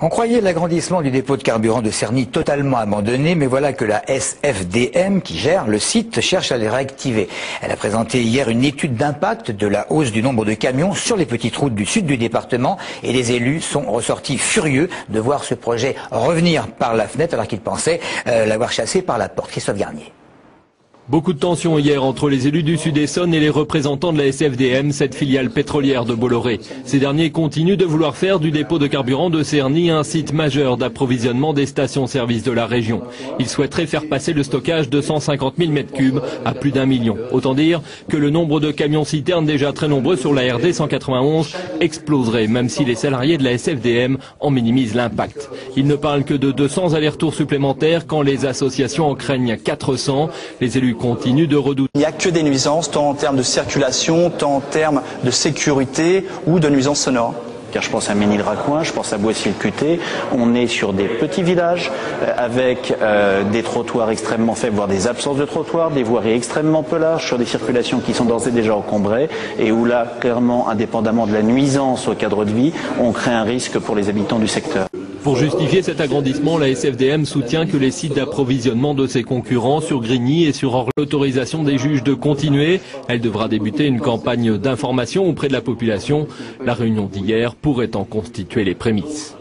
On croyait l'agrandissement du dépôt de carburant de Cerny totalement abandonné, mais voilà que la SFDM, qui gère le site, cherche à les réactiver. Elle a présenté hier une étude d'impact de la hausse du nombre de camions sur les petites routes du sud du département, et les élus sont ressortis furieux de voir ce projet revenir par la fenêtre alors qu'ils pensaient l'avoir chassé par la porte. Christophe Garnier. Beaucoup de tensions hier entre les élus du Sud-Essonne et les représentants de la SFDM, cette filiale pétrolière de Bolloré. Ces derniers continuent de vouloir faire du dépôt de carburant de Cerny un site majeur d'approvisionnement des stations-service de la région. Ils souhaiteraient faire passer le stockage de 150 000 m3 à plus d'1 million. Autant dire que le nombre de camions-citernes déjà très nombreux sur la RD 191 exploserait, même si les salariés de la SFDM en minimisent l'impact. Ils ne parlent que de 200 allers-retours supplémentaires quand les associations en craignent 400. Les élus continue de redouter. Il n'y a que des nuisances, tant en termes de circulation, tant en termes de sécurité ou de nuisances sonores. Car je pense à Ménil-Raccoin, je pense à Boissy-le-Cuté. On est sur des petits villages avec des trottoirs extrêmement faibles, voire des absences de trottoirs, des voiries extrêmement peu larges, sur des circulations qui sont d'ores et déjà encombrées, et où là, clairement, indépendamment de la nuisance au cadre de vie, on crée un risque pour les habitants du secteur. Pour justifier cet agrandissement, la SFDM soutient que les sites d'approvisionnement de ses concurrents sur Grigny et sur l'autorisation des juges de continuer. Elle devra débuter une campagne d'information auprès de la population. La réunion d'hier pourrait en constituer les prémices.